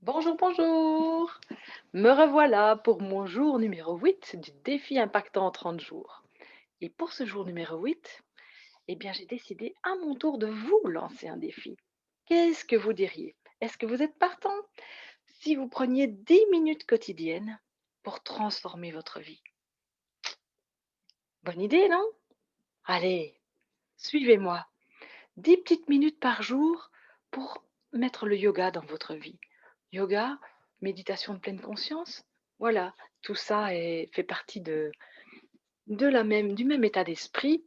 Bonjour, bonjour! Me revoilà pour mon jour numéro 8 du défi impactant 30 jours. Et pour ce jour numéro 8, eh bien, j'ai décidé à mon tour de vous lancer un défi. Qu'est-ce que vous diriez? Est-ce que vous êtes partant si vous preniez 10 minutes quotidiennes pour transformer votre vie? Bonne idée, non? Allez, suivez-moi. 10 petites minutes par jour pour mettre le yoga dans votre vie. Yoga, méditation de pleine conscience, voilà, tout ça fait partie du même état d'esprit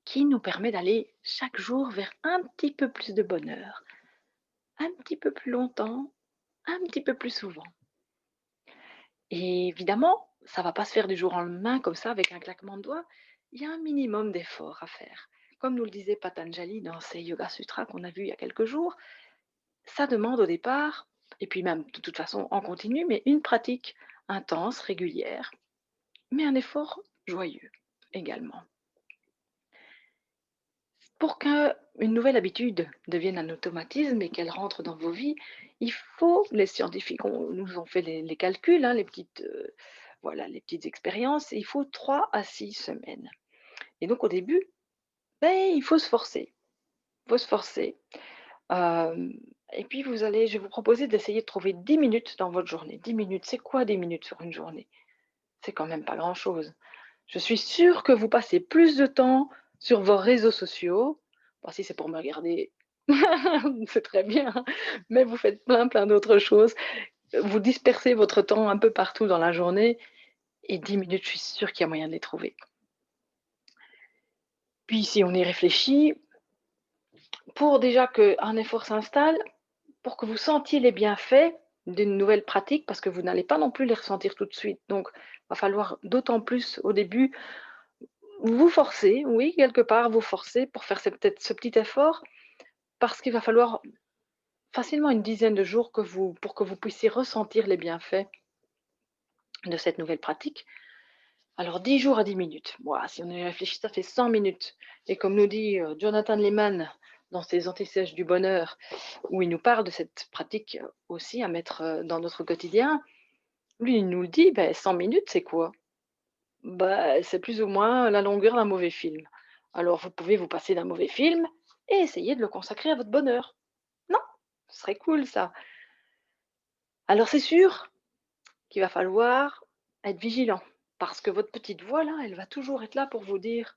qui nous permet d'aller chaque jour vers un petit peu plus de bonheur, un petit peu plus longtemps, un petit peu plus souvent. Et évidemment, ça va pas se faire du jour au lendemain comme ça avec un claquement de doigts. Il y a un minimum d'effort à faire. Comme nous le disait Patanjali dans ses Yoga Sutras qu'on a vus il y a quelques jours, ça demande au départ, et puis même de toute façon en continu, mais une pratique intense, régulière, mais un effort joyeux également. Pour qu'une nouvelle habitude devienne un automatisme et qu'elle rentre dans vos vies, il faut, les scientifiques nous ont fait les calculs, hein, voilà, les petites expériences, il faut 3 à 6 semaines. Et donc au début, ben, il faut se forcer. Il faut se forcer. Hem et puis je vais vous proposer d'essayer de trouver 10 minutes dans votre journée. 10 minutes, c'est quoi 10 minutes sur une journée? C'est quand même pas grand-chose. Je suis sûre que vous passez plus de temps sur vos réseaux sociaux. Bah, si c'est pour me regarder, c'est très bien, mais vous faites plein d'autres choses. Vous dispersez votre temps un peu partout dans la journée et 10 minutes, je suis sûre qu'il y a moyen de les trouver. Puis si on y réfléchit, pour déjà qu'un effort s'installe, pour que vous sentiez les bienfaits d'une nouvelle pratique, parce que vous n'allez pas non plus les ressentir tout de suite. Donc, il va falloir d'autant plus au début vous forcer, oui, quelque part vous forcer pour faire peut-être ce petit effort, parce qu'il va falloir facilement une dizaine de jours pour que vous puissiez ressentir les bienfaits de cette nouvelle pratique. Alors 10 jours à 10 minutes. Ouah, si on y réfléchit, ça fait 100 minutes. Et comme nous dit Jonathan Lehman dans ses Anti-Sèches du bonheur, où il nous parle de cette pratique aussi à mettre dans notre quotidien, lui, il nous le dit, ben, 100 minutes, c'est quoi? Bah, c'est plus ou moins la longueur d'un mauvais film. Alors, vous pouvez vous passer d'un mauvais film et essayer de le consacrer à votre bonheur. Non? Ce serait cool ça. Alors, c'est sûr qu'il va falloir être vigilant parce que votre petite voix là, elle va toujours être là pour vous dire: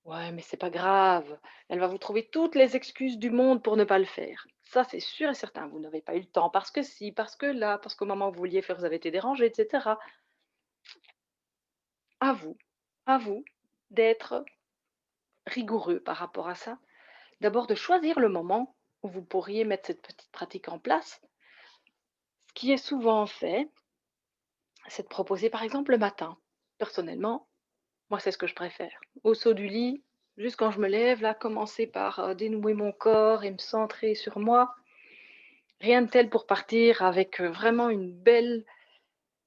«Ouais, mais c'est pas grave». Elle va vous trouver toutes les excuses du monde pour ne pas le faire. Ça, c'est sûr et certain. Vous n'avez pas eu le temps parce que si, parce que là, parce qu'au moment où vous vouliez faire, vous avez été dérangé, et cetera. À vous, à vous d'être rigoureux par rapport à ça. D'abord de choisir le moment où vous pourriez mettre cette petite pratique en place. Ce qui est souvent fait, c'est de proposer par exemple le matin. Personnellement, moi c'est ce que je préfère. Au saut du lit, juste quand je me lève, là, commencer par dénouer mon corps et me centrer sur moi. Rien de tel pour partir avec vraiment une belle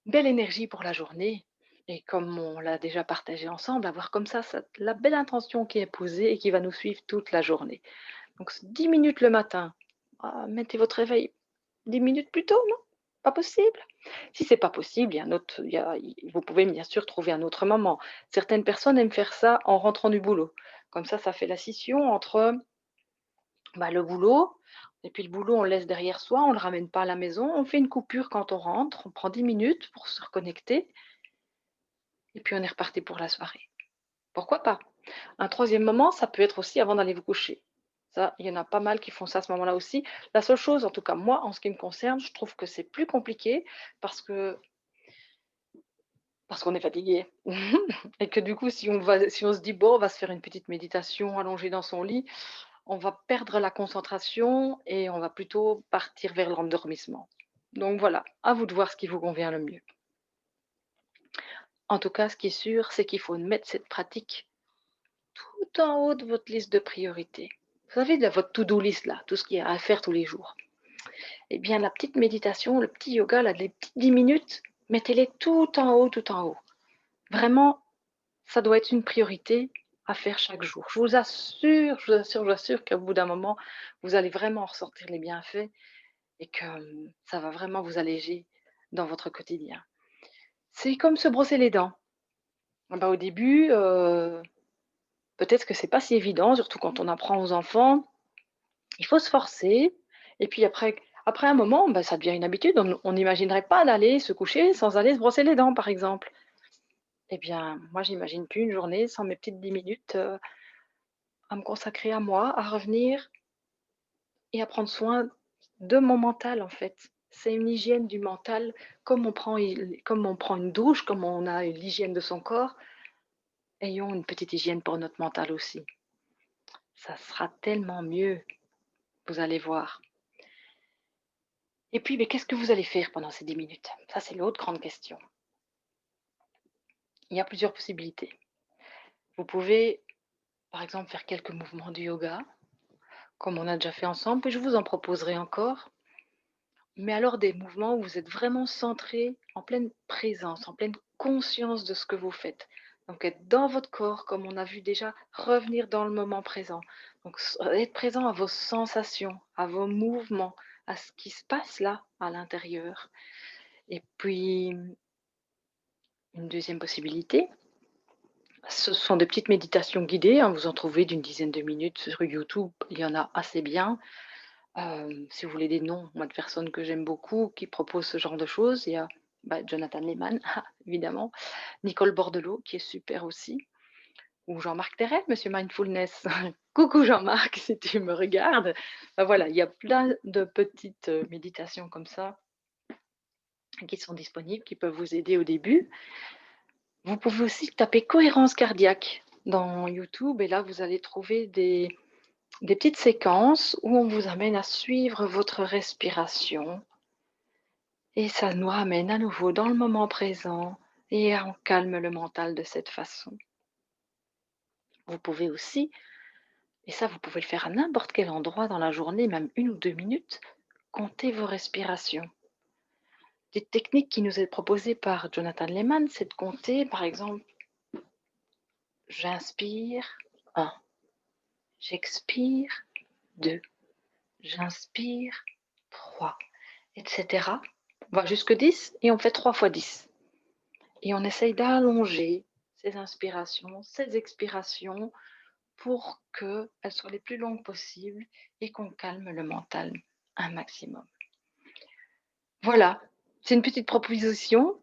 énergie pour la journée. Et comme on l'a déjà partagé ensemble, avoir comme ça la belle intention qui est posée et qui va nous suivre toute la journée. Donc 10 minutes le matin, mettez votre réveil 10 minutes plus tôt, non? Pas possible? Si c'est pas possible, il y a un autre il y a i vous pouvez bien sûr trouver un autre moment. Certaines personnes aiment faire ça en rentrant du boulot. Comme ça fait la scission entre, bah, le boulot et puis le boulot, on le laisse derrière soi, on ne le ramène pas à la maison. On fait une coupure quand on rentre, on prend 10 minutes pour se reconnecter et puis on est reparti pour la soirée. Pourquoi pas? Un troisième moment, ça peut être aussi avant d'aller vous coucher. Ça, il y en a pas mal qui font ça à ce moment-là aussi. La seule chose, en tout cas moi, en ce qui me concerne, je trouve que c'est plus compliqué parce que parce qu'on est fatigué et que du coup, si on se dit: «Bon, on va se faire une petite méditation allongée dans son lit», on va perdre la concentration et on va plutôt partir vers l'endormissement. Donc voilà, à vous de voir ce qui vous convient le mieux. En tout cas, ce qui est sûr, c'est qu'il faut mettre cette pratique tout en haut de votre liste de priorités. Vous savez, de votre to-do list là, tout ce qu'il y a à faire tous les jours. Eh bien, la petite méditation, le petit yoga, là, les petites 10 minutes, mettez-les tout en haut, tout en haut. Vraiment, ça doit être une priorité à faire chaque jour. Je vous assure qu'au bout d'un moment, vous allez vraiment en ressortir les bienfaits et que ça va vraiment vous alléger dans votre quotidien. C'est comme se brosser les dents. Ah bah, au début, peut-être que c'est pas si évident, surtout quand on apprend aux enfants. Il faut se forcer et puis après un moment, bah, ça devient une habitude. On n'imaginerait pas d'aller se coucher sans aller se brosser les dents, par exemple. Eh bien, moi, j'imagine plus une journée sans mes petites 10 minutes, à me consacrer à moi, à revenir et à prendre soin de mon mental, en fait. C'est une hygiène du mental comme on prend une douche, comme on a l'hygiène de son corps, ayons une petite hygiène pour notre mental aussi. Ça sera tellement mieux, vous allez voir. Et puis, mais qu'est-ce que vous allez faire pendant ces 10 minutes? Ça, c'est l'autre grande question. Il y a plusieurs possibilités. Vous pouvez, par exemple, faire quelques mouvements de yoga, comme on a déjà fait ensemble, puis je vous en proposerai encore. Mais alors des mouvements où vous êtes vraiment centré, en pleine présence, en pleine conscience de ce que vous faites. Donc être dans votre corps, comme on a vu déjà, revenir dans le moment présent. Donc être présent à vos sensations, à vos mouvements, à ce qui se passe là, à l'intérieur. Et puis, une deuxième possibilité, ce sont des petites méditations guidées, hein, vous en trouvez d'une dizaine de minutes sur YouTube, il y en a assez bien. Si vous voulez des noms, moi, de personnes que j'aime beaucoup qui proposent ce genre de choses, il y a, bah, Jonathan Lehmann, évidemment, Nicole Bordelot qui est super aussi, ou Jean-Marc Terret, Monsieur Mindfulness. Coucou Jean-Marc, si tu me regardes. Bah, voilà, il y a plein de petites, méditations comme ça qui sont disponibles, qui peuvent vous aider au début. Vous pouvez aussi taper cohérence cardiaque dans YouTube et là, vous allez trouver des petites séquences où on vous amène à suivre votre respiration et ça nous ramène à nouveau dans le moment présent et on calme le mental de cette façon. Vous pouvez aussi, et ça vous pouvez le faire à n'importe quel endroit dans la journée, même 1 ou 2 minutes, compter vos respirations. Des techniques qui nous est proposée par Jonathan Lehmann, c'est de compter, par exemple, j'inspire 1, j'expire 2, j'inspire 3, etc. On va jusque 10 et on fait 3 fois 10. Et on essaye d'allonger ces inspirations, ces expirations pour qu'elles soient les plus longues possibles et qu'on calme le mental un maximum. Voilà, c'est une petite proposition,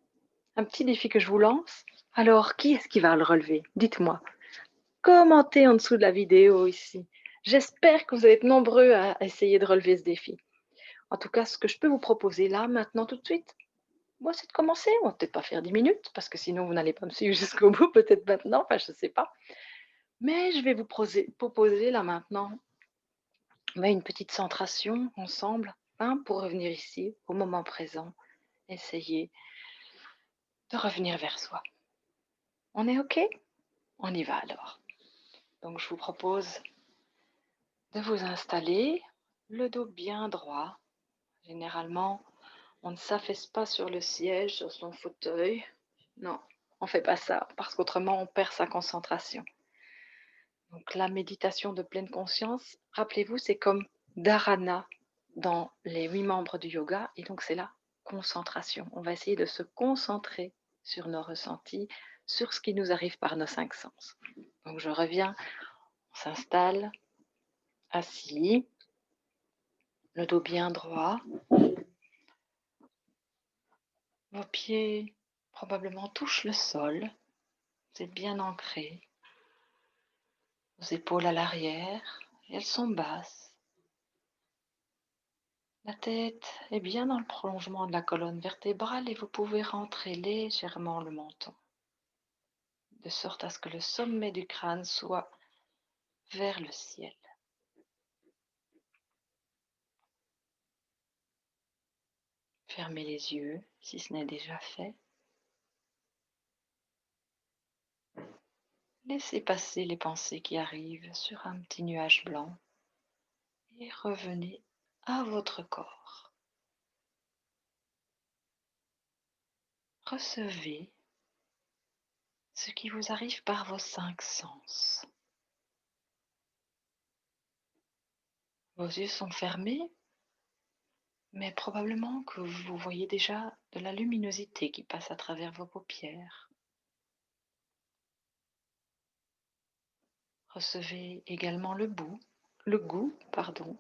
un petit défi que je vous lance. Alors, qui est-ce qui va le relever? Dites-moi. Commentez en dessous de la vidéo ici. J'espère que vous allez être nombreux à essayer de relever ce défi. En tout cas, ce que je peux vous proposer là, maintenant, tout de suite, moi, c'est de commencer. On va peut-être pas faire 10 minutes, parce que sinon, vous n'allez pas me suivre jusqu'au bout, peut-être maintenant, enfin, je ne sais pas. Mais je vais vous proposer là maintenant une petite centration ensemble, hein, pour revenir ici, au moment présent. Essayez de revenir vers soi. On est OK? On y va alors. Donc, je vous propose de vous installer, le dos bien droit. Généralement, on ne s'affaisse pas sur le siège, sur son fauteuil. Non, on ne fait pas ça, parce qu'autrement, on perd sa concentration. Donc la méditation de pleine conscience, rappelez-vous, c'est comme dharana dans les 8 membres du yoga, et donc c'est la concentration. On va essayer de se concentrer sur nos ressentis, sur ce qui nous arrive par nos 5 sens. Donc je reviens, on s'installe, assis, le dos bien droit, vos pieds probablement touchent le sol, vous êtes bien ancré, vos épaules à l'arrière, elles sont basses. La tête est bien dans le prolongement de la colonne vertébrale et vous pouvez rentrer légèrement le menton, de sorte à ce que le sommet du crâne soit vers le ciel. Fermez les yeux si ce n'est déjà fait. Laissez passer les pensées qui arrivent sur un petit nuage blanc et revenez à votre corps. Recevez ce qui vous arrive par vos 5 sens. Vos yeux sont fermés, mais probablement que vous voyez déjà de la luminosité qui passe à travers vos paupières. Recevez également le goût, pardon,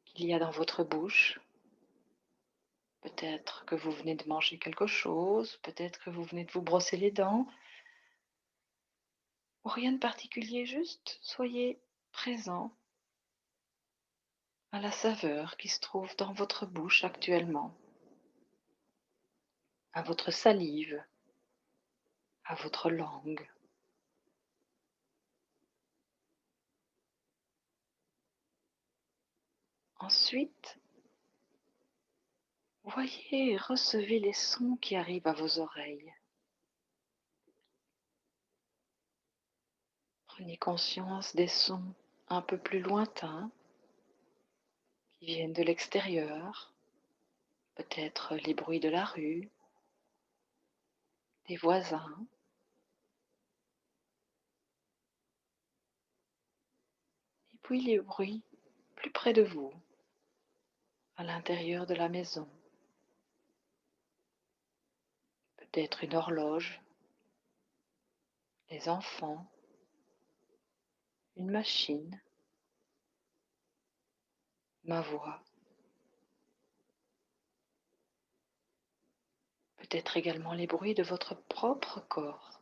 qu'il y a dans votre bouche. Peut-être que vous venez de manger quelque chose, peut-être que vous venez de vous brosser les dents, ou rien de particulier, juste soyez présent à la saveur qui se trouve dans votre bouche actuellement, à votre salive, à votre langue. Ensuite, voyez et recevez les sons qui arrivent à vos oreilles. Prenez conscience des sons un peu plus lointains qui viennent de l'extérieur, peut-être les bruits de la rue, des voisins, et puis les bruits plus près de vous, à l'intérieur de la maison. Peut-être une horloge, les enfants, une machine, ma voix, peut-être également les bruits de votre propre corps.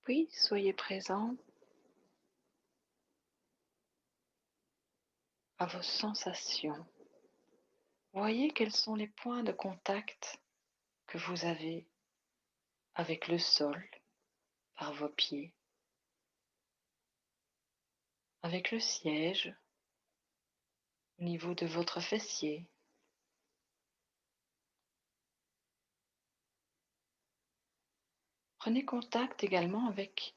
Puis soyez présent à vos sensations. Voyez quels sont les points de contact que vous avez avec le sol par vos pieds, avec le siège au niveau de votre fessier. Prenez contact également avec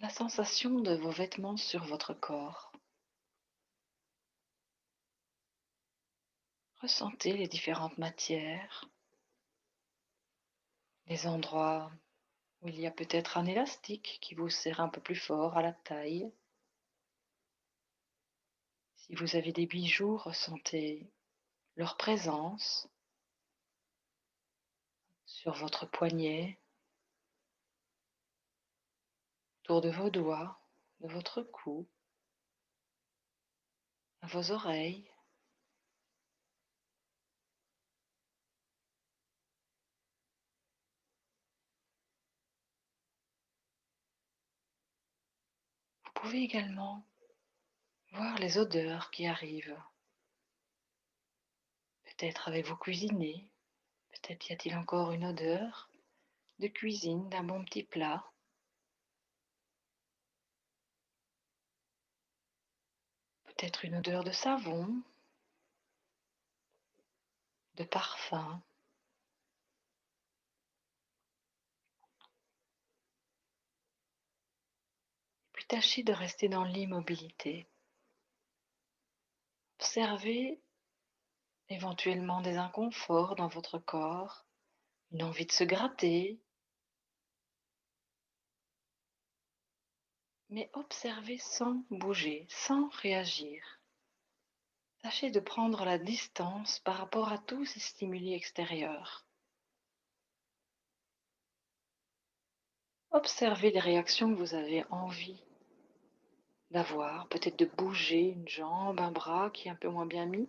la sensation de vos vêtements sur votre corps. Ressentez les différentes matières, les endroits où il y a peut-être un élastique qui vous serre un peu plus fort à la taille. Si vous avez des bijoux, ressentez leur présence sur votre poignet, autour de vos doigts, de votre cou, à vos oreilles. Vous pouvez également voir les odeurs qui arrivent. Peut-être avez-vous cuisiné, peut-être y a-t-il encore une odeur de cuisine d'un bon petit plat, peut-être une odeur de savon, de parfum. Puis tâchez de rester dans l'immobilité. Observez éventuellement des inconforts dans votre corps, une envie de se gratter, mais observez sans bouger, sans réagir. Tâchez de prendre la distance par rapport à tous ces stimuli extérieurs. Observez les réactions que vous avez envie d'avoir, peut-être de bouger une jambe, un bras qui est un peu moins bien mis,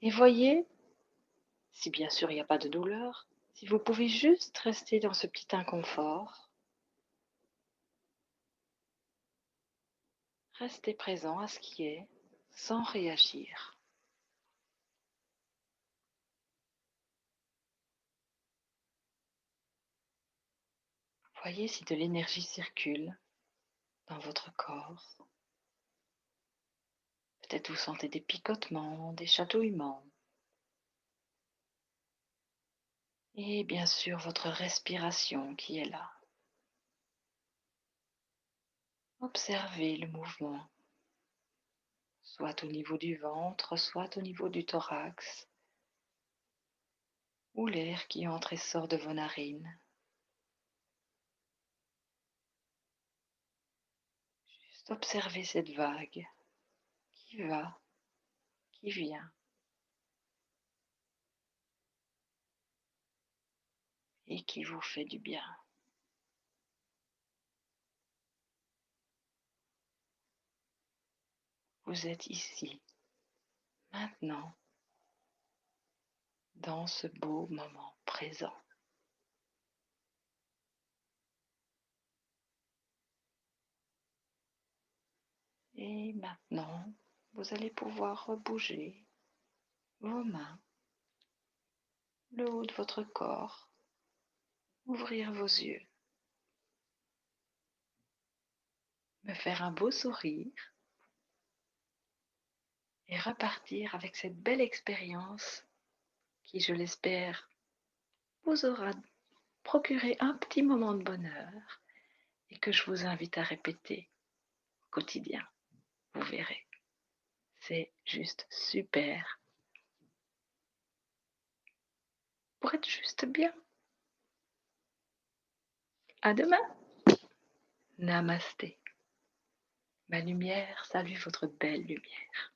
et voyez, si bien sûr il n'y a pas de douleur, si vous pouvez juste rester dans ce petit inconfort, restez présent à ce qui est, sans réagir. Voyez si de l'énergie circule dans votre corps. Peut-être vous sentez des picotements, des chatouillements. Et bien sûr votre respiration qui est là. Observez le mouvement, soit au niveau du ventre, soit au niveau du thorax, ou l'air qui entre et sort de vos narines. Observez cette vague qui va, qui vient et qui vous fait du bien. Vous êtes ici, maintenant, dans ce beau moment présent. Et maintenant, vous allez pouvoir bouger vos mains, le haut de votre corps, ouvrir vos yeux, me faire un beau sourire et repartir avec cette belle expérience qui, je l'espère, vous aura procuré un petit moment de bonheur et que je vous invite à répéter au quotidien. Vous verrez, c'est juste super pour être juste bien. À demain. Namasté. Ma lumière salue votre belle lumière.